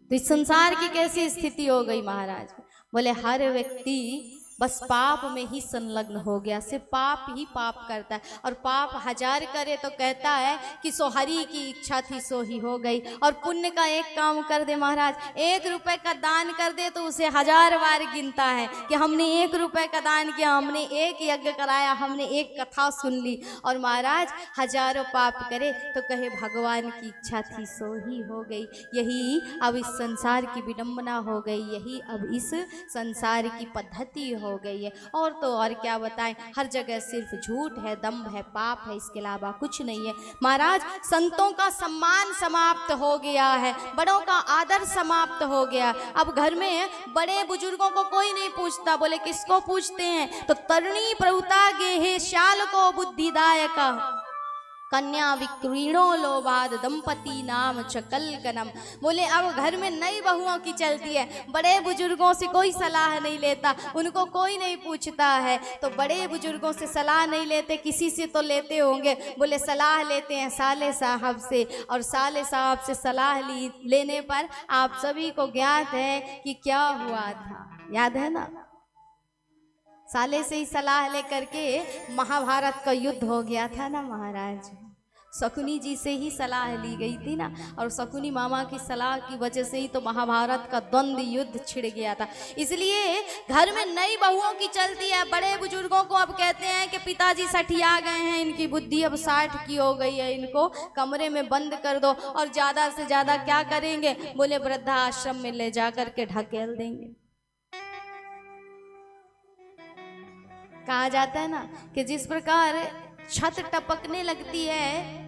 तो इस संसार की कैसी स्थिति हो गई महाराज। बोले हर व्यक्ति बस पाप में ही संलग्न हो गया, सिर्फ पाप ही पाप करता है, और पाप हजार करे तो कहता है कि सो हरि की इच्छा थी सो ही हो गई। और पुण्य का एक काम कर दे महाराज, 1 रुपए का दान कर दे तो उसे 1000 बार गिनता है कि हमने 1 रुपए का दान किया, हमने 1 यज्ञ कराया, हमने 1 कथा सुन ली। और महाराज हजारों पाप करे तो कहे भगवान की इच्छा थी सो ही हो गई। यही अब इस संसार की विडंबना हो गई, यही अब इस संसार की पद्धति हो गई है। और तो और क्या बताएं, हर जगह सिर्फ झूठ है, दंभ है, पाप है, इसके अलावा कुछ नहीं है। महाराज संतों का सम्मान समाप्त हो गया है, बड़ों का आदर समाप्त हो गया। अब घर में बड़े बुजुर्गों को कोई नहीं पूछता। बोले किसको पूछते हैं? तो तरुणी प्रभुता गेहे श्याल को बुद्धिदायक कन्या विक्रीणो लोभाद दंपति नाम चकल कनम। बोले अब घर में नई बहुओं की चलती है, बड़े बुजुर्गों से कोई सलाह नहीं लेता, उनको कोई नहीं पूछता है। तो बड़े बुजुर्गों से सलाह नहीं लेते, किसी से तो लेते होंगे। बोले सलाह लेते हैं साले साहब से, और साले साहब से सलाह लेने पर आप सभी को ज्ञात है कि क्या हुआ था, याद है ना? साले से ही सलाह लेकर के महाभारत का युद्ध हो गया था ना महाराज। शकुनी जी से ही सलाह ली गई थी ना, और शकुनी मामा की सलाह की वजह से ही तो महाभारत का द्वंद्व युद्ध छिड़ गया था। इसलिए घर में नई बहुओं की चलती है। बड़े बुजुर्गों को अब कहते हैं कि पिताजी सठिया गए हैं, इनकी बुद्धि अब 60 की हो गई है, इनको कमरे में बंद कर दो। और ज़्यादा से ज़्यादा क्या करेंगे? बोले वृद्धाश्रम में ले जा कर के ढकेल देंगे। कहा जाता है ना कि जिस प्रकार छत टपकने लगती है,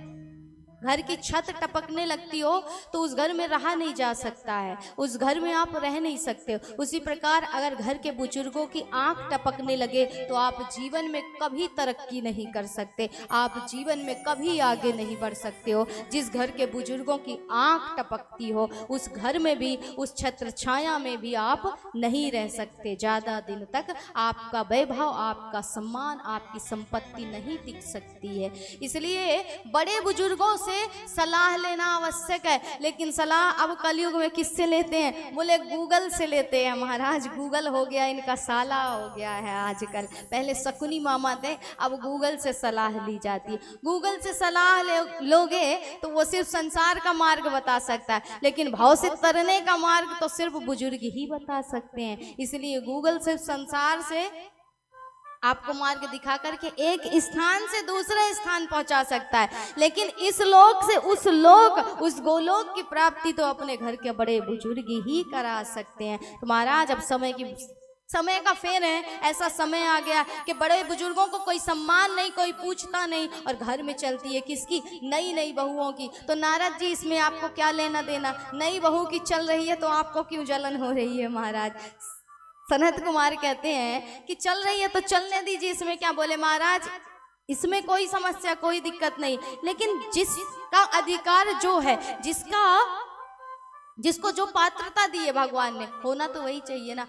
घर की छत टपकने लगती हो तो उस घर में रहा नहीं जा सकता है, उस घर में आप रह नहीं सकते हो। उसी प्रकार अगर घर के बुजुर्गों की आंख टपकने लगे तो आप जीवन में कभी तरक्की नहीं कर सकते, आप जीवन में कभी आगे नहीं बढ़ सकते हो। जिस घर के बुजुर्गों की आंख टपकती हो उस घर में भी, उस छत्र छाया में भी आप नहीं रह सकते ज़्यादा दिन तक। आपका वैभव, आपका सम्मान, आपकी संपत्ति नहीं टिक सकती है। इसलिए बड़े बुजुर्गों से सलाह लेना आवश्यक है। लेकिन सलाह अब कलयुग में किससे लेते हैं? बोले गूगल से लेते हैं महाराज। गूगल हो गया इनका साला हो गया है आजकल। पहले शकुनी मामा थे, अब गूगल से सलाह ली जाती है। गूगल से सलाह लोगे तो वो सिर्फ संसार का मार्ग बता सकता है, लेकिन भाव से तरने का मार्ग तो सिर्फ बुजुर्ग ही बता सकते हैं। इसलिए गूगल सिर्फ संसार से आपको मार्ग दिखा करके एक स्थान से दूसरे स्थान पहुंचा सकता है, लेकिन इस लोक से उस लोक, उस गोलोक की प्राप्ति तो अपने घर के बड़े बुजुर्ग ही करा सकते हैं। तो महाराज अब समय का फेर है, ऐसा समय आ गया कि बड़े बुजुर्गों को कोई सम्मान नहीं, कोई पूछता नहीं, और घर में चलती है किसकी? नई नई बहुओं की। तो नारद जी इसमें आपको क्या लेना देना? नई बहू की चल रही है तो आपको क्यों जलन हो रही है महाराज? सनत कुमार कहते हैं कि चल रही है तो चलने दीजिए, इसमें क्या? बोले महाराज इसमें कोई समस्या, कोई दिक्कत नहीं, लेकिन जिसका अधिकार जो है, जिसको जो पात्रता दी है भगवान ने, होना तो वही चाहिए ना।